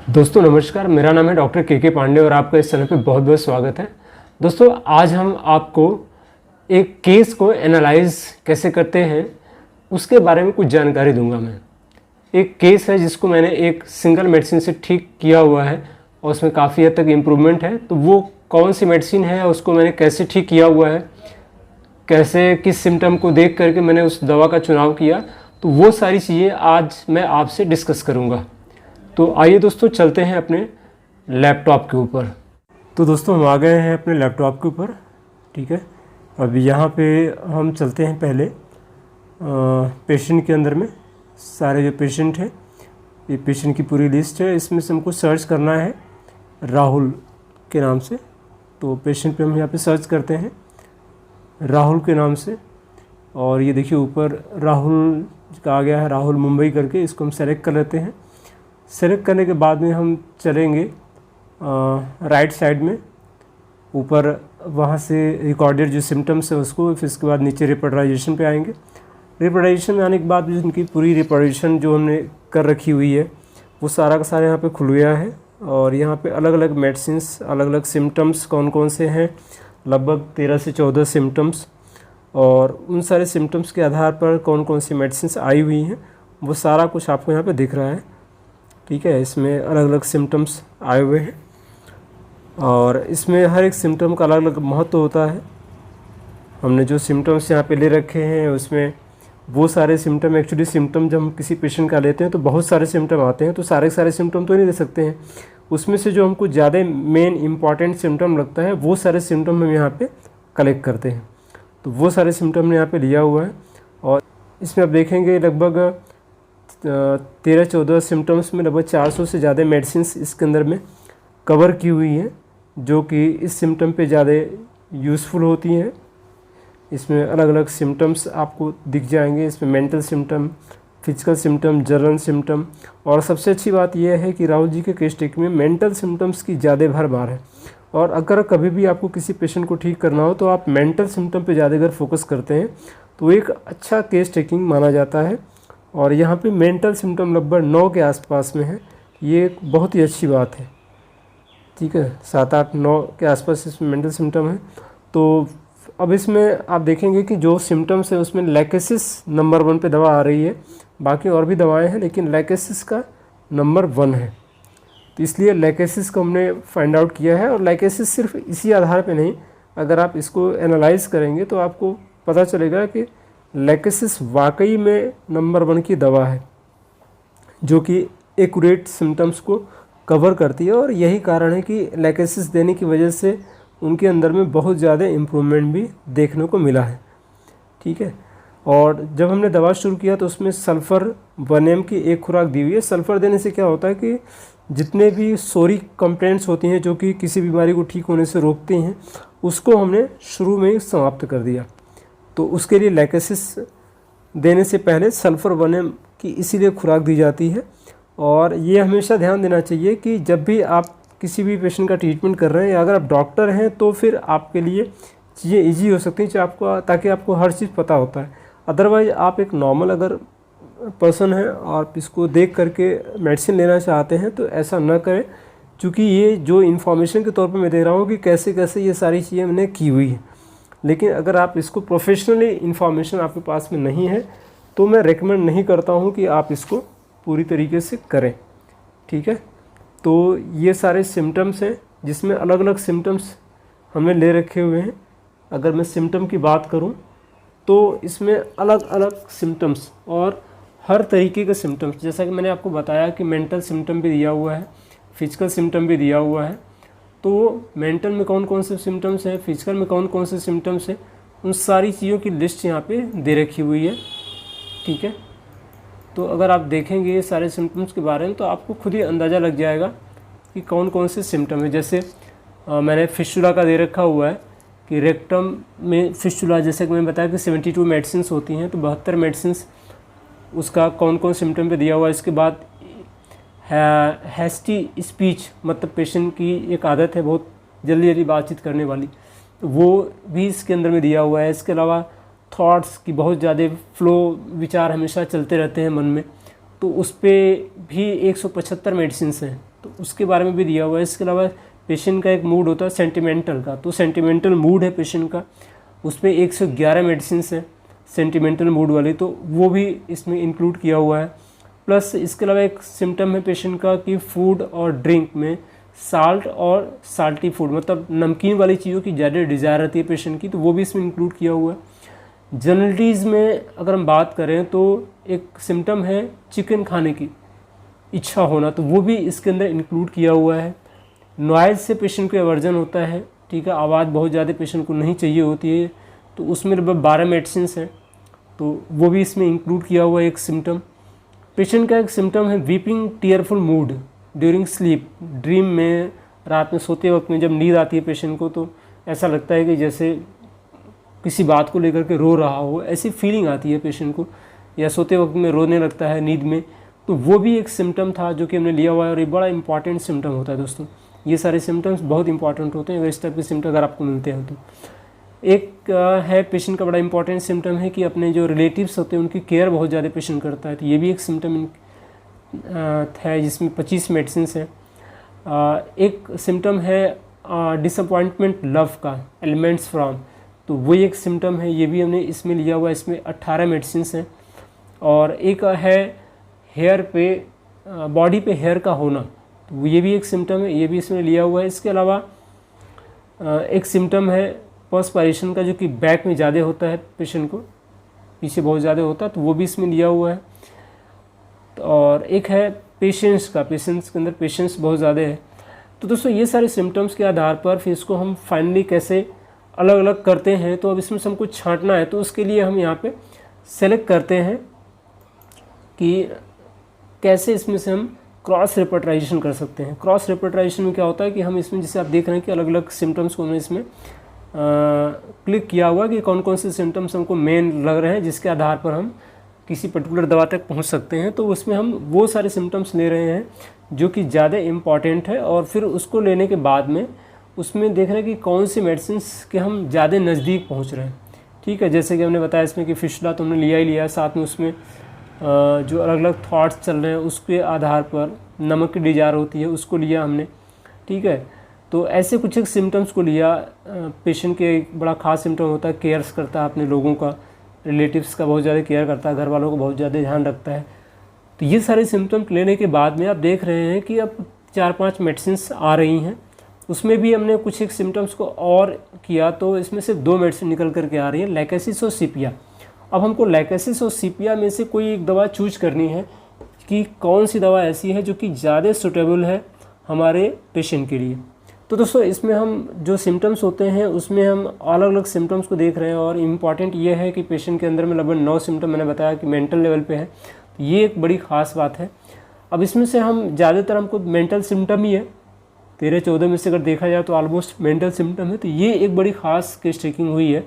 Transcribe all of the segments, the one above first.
दोस्तों नमस्कार, मेरा नाम है डॉक्टर के पांडे और आपका इस चैनल पे बहुत बहुत स्वागत है। दोस्तों आज हम आपको एक केस को एनालाइज कैसे करते हैं उसके बारे में कुछ जानकारी दूंगा। मैं एक केस है जिसको मैंने एक सिंगल मेडिसिन से ठीक किया हुआ है और उसमें काफ़ी हद तक इम्प्रूवमेंट है। तो वो कौन सी मेडिसिन है, उसको मैंने कैसे ठीक किया हुआ है, कैसे किस सिम्टम को देख करके मैंने उस दवा का चुनाव किया, तो वो सारी चीज़ें आज मैं आपसे डिस्कस करूँगा। तो आइए दोस्तों चलते हैं अपने लैपटॉप के ऊपर। तो दोस्तों हम आ गए हैं अपने लैपटॉप के ऊपर, ठीक है। अब यहाँ पे हम चलते हैं पहले पेशेंट के अंदर में। सारे जो पेशेंट हैं, ये पेशेंट की पूरी लिस्ट है। इसमें से हमको सर्च करना है राहुल के नाम से। तो पेशेंट पे हम यहाँ पे सर्च करते हैं राहुल के नाम से, और ये देखिए ऊपर राहुल का आ गया है, राहुल मुंबई करके। इसको हम सेलेक्ट कर लेते हैं। सेलेक्ट करने के बाद में हम चलेंगे राइट साइड में ऊपर, वहाँ से रिकॉर्डेड जो सिम्टम्स है उसको, फिर इसके बाद नीचे रिपोर्टराइजेशन पे आएंगे। रिपोर्टराइजेशन में आने के बाद भी उनकी पूरी रिपोर्टेशन जो हमने कर रखी हुई है वो सारा का सारा यहाँ पे खुल गया है। और यहाँ पे अलग अलग मेडिसिन्स, अलग अलग सिम्टम्स कौन कौन से हैं, लगभग 13 से 14 सिम्टम्स, और उन सारे सिम्टम्स के आधार पर कौन कौन सी मेडिसिन्स आई हुई हैं वो सारा कुछ आपको यहाँ पे दिख रहा है, ठीक है। इसमें अलग अलग सिम्टम्स आए हुए हैं और इसमें हर एक सिम्टम का अलग अलग महत्व होता है। हमने जो सिम्टम्स यहाँ पे ले रखे हैं उसमें वो सारे सिम्टम, एक्चुअली सिम्टम जब हम किसी पेशेंट का लेते हैं तो बहुत सारे सिम्टम आते हैं, तो सारे सिम्टम तो नहीं दे सकते हैं। उसमें से जो हमको ज़्यादा मेन इंपॉर्टेंट सिम्टम लगता है वो सारे सिम्टम हम यहाँ पर कलेक्ट करते हैं। तो वो सारे सिम्टम हमने यहाँ पर लिया हुआ है और इसमें आप देखेंगे लगभग 13-14 सिम्टम्स में लगभग 400 से ज़्यादा मेडिसिन्स इसके अंदर में कवर की हुई हैं, जो कि इस सिम्टम पे ज़्यादा यूज़फुल होती हैं। इसमें अलग अलग सिम्टम्स आपको दिख जाएंगे। इसमें mental symptom, physical symptom, general symptom, और सबसे अच्छी बात यह है कि राहुल जी के केस टेक में मेंटल सिम्टम्स की ज़्यादा भरमार है। और अगर कभी भी आपको किसी पेशेंट को ठीक करना हो तो आप मेंटल सिम्टम पर ज़्यादा अगर फोकस करते हैं तो एक अच्छा केस टेकिंग माना जाता है। और यहाँ पे मेंटल सिम्टम लगभग 9 के आसपास में है, ये एक बहुत ही अच्छी बात है, ठीक है। 7-8-9 के आसपास इसमें मेंटल सिम्टम है। तो अब इसमें आप देखेंगे कि जो सिम्टम्स है उसमें लैकेसिस नंबर 1 पे दवा आ रही है। बाकी और भी दवाएं हैं लेकिन लैकेसिस का नंबर 1 है। तो इसलिए लैकेसिस को हमने फाइंड आउट किया है। और लैकेसिस सिर्फ इसी आधार पर नहीं, अगर आप इसको एनालाइज करेंगे तो आपको पता चलेगा कि लैकेसिस वाकई में नंबर 1 की दवा है, जो कि एक्यूरेट सिम्टम्स को कवर करती है। और यही कारण है कि लैकेसिस देने की वजह से उनके अंदर में बहुत ज़्यादा इम्प्रूवमेंट भी देखने को मिला है, ठीक है। और जब हमने दवा शुरू किया तो उसमें सल्फ़र 1 mg की एक खुराक दी हुई है। सल्फ़र देने से क्या होता है कि जितने भी सोरी कंप्लेंट्स होती हैं जो कि किसी बीमारी को ठीक होने से रोकती हैं, उसको हमने शुरू में ही समाप्त कर दिया। तो उसके लिए लैकेसिस देने से पहले सल्फ़र 1 mg की इसीलिए खुराक दी जाती है। और ये हमेशा ध्यान देना चाहिए कि जब भी आप किसी भी पेशेंट का ट्रीटमेंट कर रहे हैं या अगर आप डॉक्टर हैं तो फिर आपके लिए चीज़ें ईजी हो सकती हैं ताकि आपको हर चीज़ पता होता है। अदरवाइज़ आप एक नॉर्मल अगर पर्सन है और इसको देख करके मेडिसिन लेना चाहते हैं तो ऐसा न करें, क्योंकि ये जो इन्फॉर्मेशन के तौर पर मैं दे रहा हूँ कि कैसे कैसे ये सारी चीज़ें मैंने की हुई है। लेकिन अगर आप इसको प्रोफेशनली इन्फॉर्मेशन आपके पास में नहीं है तो मैं रेकमेंड नहीं करता हूँ कि आप इसको पूरी तरीके से करें, ठीक है। तो ये सारे सिम्टम्स हैं जिसमें अलग अलग सिम्टम्स हमने ले रखे हुए हैं। अगर मैं सिम्टम की बात करूँ तो इसमें अलग अलग सिम्टम्स और हर तरीके के सिम्टम्स, जैसा कि मैंने आपको बताया कि मेंटल सिम्टम भी दिया हुआ है, फिजिकल सिम्टम भी दिया हुआ है। तो मेंटल में कौन कौन से सिम्टम्स हैं, फिजिकल में कौन कौन से सिम्टम्स हैं, उन सारी चीज़ों की लिस्ट यहाँ पे दे रखी हुई है, ठीक है। तो अगर आप देखेंगे ये सारे सिम्टम्स के बारे में तो आपको खुद ही अंदाज़ा लग जाएगा कि कौन कौन से सिम्टम है। जैसे मैंने फिस्टुला का दे रखा हुआ है कि रेक्टम में फिस्टुला, जैसे कि मैंने बताया कि 72 मेडिसिन्स होती हैं, तो 72 मेडिसिन्स उसका कौन कौन सिम्टम पे दिया हुआ है। इसके बाद हैस्टी स्पीच, मतलब पेशेंट की एक आदत है बहुत जल्दी जल्दी बातचीत करने वाली, तो वो भी इसके अंदर में दिया हुआ है। इसके अलावा थॉट्स की बहुत ज़्यादा फ्लो, विचार हमेशा चलते रहते हैं मन में, तो उस पर भी 175 मेडिसिन्स हैं। तो उसके बारे में भी दिया हुआ है। इसके अलावा पेशेंट का एक मूड होता है सेंटिमेंटल का, तो सेंटिमेंटल मूड है पेशेंट का, उसमें 111 मेडिसिन है सेंटिमेंटल मूड वाली, तो वो भी इसमें इंक्लूड किया हुआ है। प्लस इसके अलावा एक सिम्टम है पेशेंट का कि फूड और ड्रिंक में साल्ट और साल्टी फूड, मतलब नमकीन वाली चीज़ों की ज़्यादा डिज़ायर रहती है पेशेंट की, तो वो भी इसमें इंक्लूड किया हुआ है। जनरलिटीज़ में अगर हम बात करें तो एक सिम्टम है चिकन खाने की इच्छा होना, तो वो भी इसके अंदर इंक्लूड किया हुआ है। नॉइज़ से पेशेंट को एवर्जन होता है, ठीक है, आवाज़ बहुत ज़्यादा पेशेंट को नहीं चाहिए होती है, तो उसमें लगभग 12 मेडिसिन हैं, तो वो भी इसमें इंक्लूड किया हुआ है एक सिम्टम। पेशेंट का एक सिम्टम है weeping tearful mood during sleep, dream में, रात में सोते वक्त में जब नींद आती है पेशेंट को तो ऐसा लगता है कि जैसे किसी बात को लेकर के रो रहा हो, ऐसी फीलिंग आती है पेशेंट को, या सोते वक्त में रोने लगता है नींद में, तो वो भी एक सिम्टम था जो कि हमने लिया हुआ है, और ये बड़ा इंपॉर्टेंट सिम्टम होता है दोस्तों। ये सारे सिम्टम्स बहुत इंपॉर्टेंट होते हैं अगर इस टाइप के सिम्टम अगर आपको मिलते हैं तो। एक है पेशेंट का बड़ा इंपॉर्टेंट सिम्टम है कि अपने जो रिलेटिव्स होते हैं उनकी केयर बहुत ज़्यादा पेशेंट करता है, तो ये भी एक सिम्टम है जिसमें 25 मेडिसिन है। एक सिम्टम है डिसअपॉइंटमेंट लव का एलिमेंट्स फ्रॉम, तो वो एक सिम्टम है, ये भी हमने इसमें लिया हुआ है, इसमें 18 मेडिसिन हैं। और एक है हेयर पे बॉडी पे हेयर का होना, तो ये भी एक सिम्टम है, ये भी इसमें लिया हुआ है। इसके अलावा एक सिम्टम है पर्सपायरेशन का, जो कि बैक में ज़्यादा होता है पेशेंट को, पीछे बहुत ज़्यादा होता है, तो वो भी इसमें लिया हुआ है। और एक है पेशेंस का, पेशेंस के अंदर पेशेंस बहुत ज़्यादा है। तो दोस्तों ये सारे सिम्टम्स के आधार पर फिर इसको हम फाइनली कैसे अलग अलग करते हैं, तो अब इसमें से हमको छांटना है, तो उसके लिए हम यहाँ पे सेलेक्ट करते हैं कि कैसे इसमें से हम क्रॉस रेपर्टाइजेशन कर सकते हैं। क्रॉस रेपर्टाइजेशन में क्या होता है कि हम इसमें जैसे आप देख रहे हैं कि अलग अलग सिम्टम्स को हमने इसमें क्लिक किया हुआ कि कौन कौन से सिम्टम्स हमको मेन लग रहे हैं जिसके आधार पर हम किसी पर्टिकुलर दवा तक पहुंच सकते हैं, तो उसमें हम वो सारे सिम्टम्स ले रहे हैं जो कि ज़्यादा इम्पॉर्टेंट है, और फिर उसको लेने के बाद में उसमें देख रहे हैं कि कौन सी मेडिसिन के हम ज़्यादा नज़दीक पहुंच रहे हैं। ठीक है, जैसे कि हमने बताया इसमें कि फिशला तो हमने लिया ही लिया, साथ में उसमें जो अलग अलग थॉट्स चल रहे हैं उसके आधार पर नमक की डिज़ायर होती है उसको लिया हमने। ठीक है, तो ऐसे कुछ एक सिम्टम्स को लिया। पेशेंट के एक बड़ा ख़ास सिम्टम होता है केयर्स करता है अपने लोगों का, रिलेटिव्स का बहुत ज़्यादा केयर करता है, घर वालों को बहुत ज़्यादा ध्यान रखता है। तो ये सारे सिम्टम्स लेने के बाद में आप देख रहे हैं कि अब 4-5 मेडिसिन आ रही हैं, उसमें भी हमने कुछ एक सिम्टम्स को और किया, तो इसमें से 2 मेडिसिन निकल करके आ रही है, लैकेसिस और सीपिया। अब हमको लैकेसिस और सीपिया में से कोई एक दवा चूज करनी है कि कौन सी दवा ऐसी है जो कि ज़्यादा सूटेबल है हमारे पेशेंट के लिए। तो दोस्तों इसमें हम जो सिम्टम्स होते हैं उसमें हम अलग अलग सिम्टम्स को देख रहे हैं, और इम्पॉर्टेंट ये है कि पेशेंट के अंदर में लगभग 9 सिम्टम मैंने बताया कि मेंटल लेवल पे है, तो ये एक बड़ी ख़ास बात है। अब इसमें से हम ज़्यादातर हमको मेंटल सिम्टम ही है, 13-14 में से अगर देखा जाए तो ऑलमोस्ट मेंटल सिम्टम है, तो ये एक बड़ी ख़ास केस टेकिंग हुई है,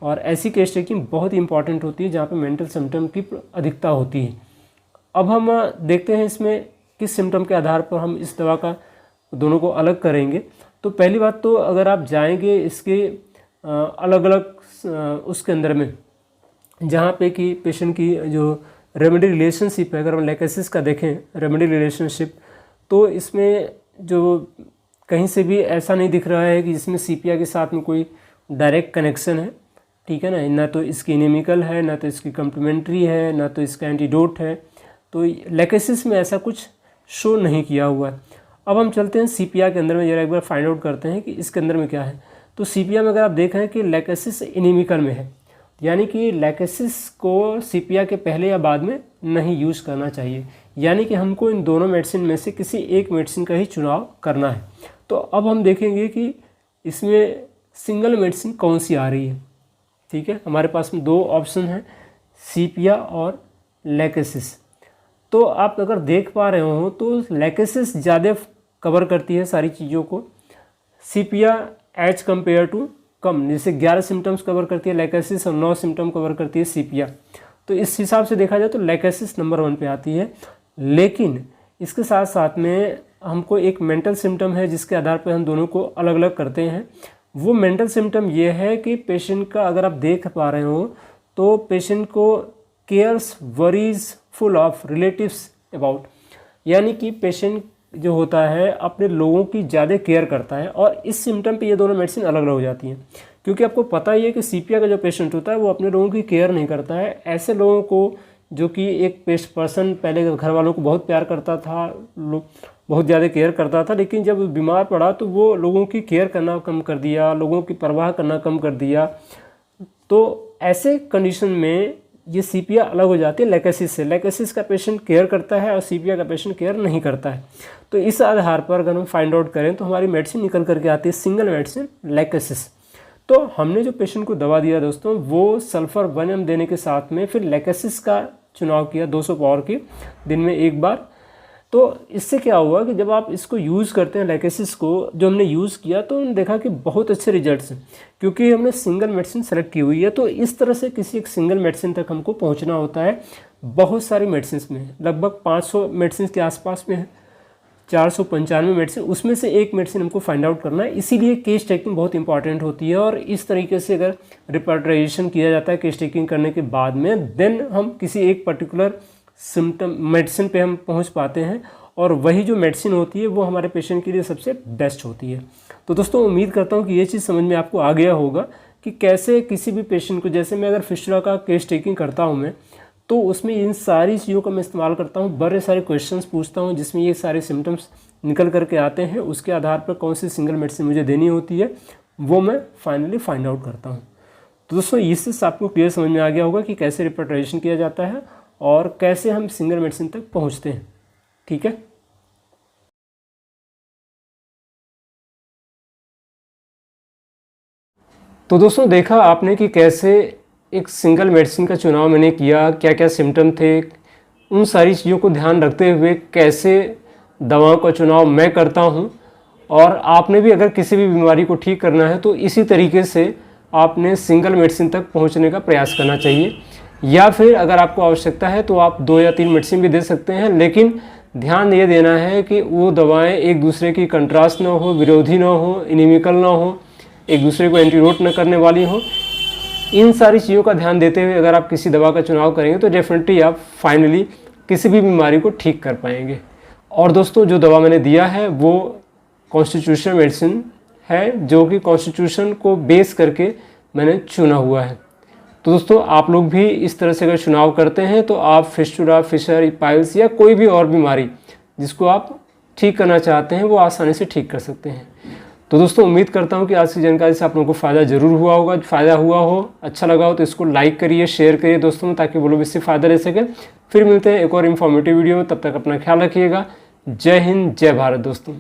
और ऐसी केस टेकिंग बहुत इंपॉर्टेंट होती है जहाँ पे मेंटल सिम्टम की अधिकता होती है। अब हम देखते हैं इसमें किस सिम्टम के आधार पर हम इस दवा का दोनों को अलग करेंगे। तो पहली बात तो अगर आप जाएंगे इसके अलग अलग उसके अंदर में जहाँ पे कि पेशेंट की जो रेमेडी रिलेशनशिप है, अगर हम लैकेसिस का देखें रेमेडी रिलेशनशिप, तो इसमें जो कहीं से भी ऐसा नहीं दिख रहा है कि जिसमें सीपिया के साथ में कोई डायरेक्ट कनेक्शन है। ठीक है ना तो इसकी इनेमिकल है, ना तो इसकी कम्प्लीमेंट्री है, ना तो इसका एंटीडोट है, तो लैकेसिस में ऐसा कुछ शो नहीं किया हुआ है। अब हम चलते हैं सीपिया के अंदर में, जरा एक बार फाइंड आउट करते हैं कि इसके अंदर में क्या है। तो सीपिया में अगर आप देख रहे हैं कि लैकेसिस इनेमिकल में है, यानी कि लैकेसिस को सीपिया के पहले या बाद में नहीं यूज़ करना चाहिए, यानी कि हमको इन दोनों मेडिसिन में से किसी एक मेडिसिन का ही चुनाव करना है। तो अब हम देखेंगे कि इसमें सिंगल मेडिसिन कौन सी आ रही है। ठीक है, हमारे पास में 2 ऑप्शन हैं, सीपिया और लैकेसिस। तो आप अगर देख पा रहे हो तो लैकेसिस ज़्यादा कवर करती है सारी चीज़ों को, सीपिया एज कम्पेयर टू कम, जैसे 11 सिम्टम्स कवर करती है लैकेसिस और 9 सिम्टम कवर करती है सीपिया। तो इस हिसाब से देखा जाए तो लैकेसिस नंबर 1 पे आती है, लेकिन इसके साथ साथ में हमको एक मेंटल सिम्टम है जिसके आधार पर हम दोनों को अलग अलग करते हैं। वो मेंटल सिम्टम ये है कि पेशेंट का अगर आप देख पा रहे हो तो पेशेंट को cares worries full of relatives about, यानी कि पेशेंट जो होता है अपने लोगों की ज़्यादा केयर करता है, और इस सिम्टम पे ये दोनों मेडिसिन अलग अलग हो जाती हैं। क्योंकि आपको पता ही है कि सीपिया का जो पेशेंट होता है वो अपने लोगों की केयर नहीं करता है। ऐसे लोगों को, जो कि एक पर्सन पहले घर वालों को बहुत प्यार करता था, बहुत ज़्यादा केयर करता था, लेकिन जब बीमार पड़ा तो वो लोगों की केयर करना कम कर दिया, लोगों की परवाह करना कम कर दिया। तो ऐसे कंडीशन में ये सीपिया अलग हो जाती है लेकेसिस से। लेकेसिस का पेशेंट केयर करता है और सीपिया का पेशेंट केयर नहीं करता है। तो इस आधार पर अगर हम फाइंड आउट करें तो हमारी मेडिसिन निकल करके आती है सिंगल मेडिसिन लेकेसिस। तो हमने जो पेशेंट को दवा दिया दोस्तों, वो सल्फर 1 mg देने के साथ में फिर लेकेसिस का चुनाव किया 200 पावर की, दिन में एक बार। तो इससे क्या हुआ कि जब आप इसको यूज़ करते हैं लेकेसिस को, जो हमने यूज़ किया तो हमने देखा कि बहुत अच्छे रिजल्ट्स हैं, क्योंकि हमने सिंगल मेडिसिन सेलेक्ट की हुई है। तो इस तरह से किसी एक सिंगल मेडिसिन तक हमको पहुंचना होता है। बहुत सारी मेडिसिन में, लगभग 500 मेडिसिन के आसपास में है, 495 मेडिसिन, उसमें से एक मेडिसिन हमको फाइंड आउट करना है। इसीलिए केस टेकिंग बहुत इंपॉर्टेंट होती है, और इस तरीके से अगर रिपर्टराइजेशन किया जाता है केस टेकिंग करने के बाद में, देन हम किसी एक पर्टिकुलर सिम्टम मेडिसिन पे हम पहुंच पाते हैं, और वही जो मेडिसिन होती है वो हमारे पेशेंट के लिए सबसे बेस्ट होती है। तो दोस्तों उम्मीद करता हूँ कि ये चीज़ समझ में आपको आ गया होगा कि कैसे किसी भी पेशेंट को, जैसे मैं अगर फिस्टुला का केस टेकिंग करता हूँ मैं, तो उसमें इन सारी चीज़ों का मैं इस्तेमाल करता हूँ, बड़े सारे क्वेश्चंस पूछता हूँ जिसमें ये सारे सिम्टम्स निकल करके आते हैं। उसके आधार पर कौन सी सिंगल मेडिसिन मुझे देनी होती है वो मैं फाइनली फाइंड आउट करता हूँ। तो दोस्तों इससे आपको क्लियर समझ में आ गया होगा कि कैसे रिपर्टराइजेशन किया जाता है और कैसे हम सिंगल मेडिसिन तक पहुँचते हैं। ठीक है। तो दोस्तों देखा आपने कि कैसे एक सिंगल मेडिसिन का चुनाव मैंने किया, क्या क्या सिम्टम थे, उन सारी चीज़ों को ध्यान रखते हुए कैसे दवाओं का चुनाव मैं करता हूं। और आपने भी अगर किसी भी बीमारी को ठीक करना है तो इसी तरीके से आपने सिंगल मेडिसिन तक पहुंचने का प्रयास करना चाहिए, या फिर अगर आपको आवश्यकता है तो आप 2 या 3 मेडिसिन भी दे सकते हैं। लेकिन ध्यान ये देना है कि वो दवाएं एक दूसरे की कंट्रास्ट ना हो, विरोधी ना हो, इनिमिकल ना हो, एक दूसरे को एंटीडोट न करने वाली हो। इन सारी चीज़ों का ध्यान देते हुए अगर आप किसी दवा का चुनाव करेंगे तो डेफिनेटली आप फाइनली किसी भी बीमारी को ठीक कर पाएंगे। और दोस्तों जो दवा मैंने दिया है वो कॉन्स्टिट्यूशनल मेडिसिन है, जो कि कॉन्स्टिट्यूशन को बेस करके मैंने चुना हुआ है। तो दोस्तों आप लोग भी इस तरह से अगर चुनाव करते हैं तो आप फिस्टुला, फिशर, पाइल्स या कोई भी और बीमारी जिसको आप ठीक करना चाहते हैं वो आसानी से ठीक कर सकते हैं। तो दोस्तों उम्मीद करता हूँ कि आज की जानकारी से आप लोगों को फ़ायदा ज़रूर हुआ होगा। फ़ायदा हुआ हो, अच्छा लगा हो तो इसको लाइक करिए, शेयर करिए दोस्तों में, ताकि वो लोग इससे फ़ायदा ले सकें। फिर मिलते हैं एक और इन्फॉर्मेटिव वीडियो में, तब तक अपना ख्याल रखिएगा। जय हिंद, जय भारत दोस्तों।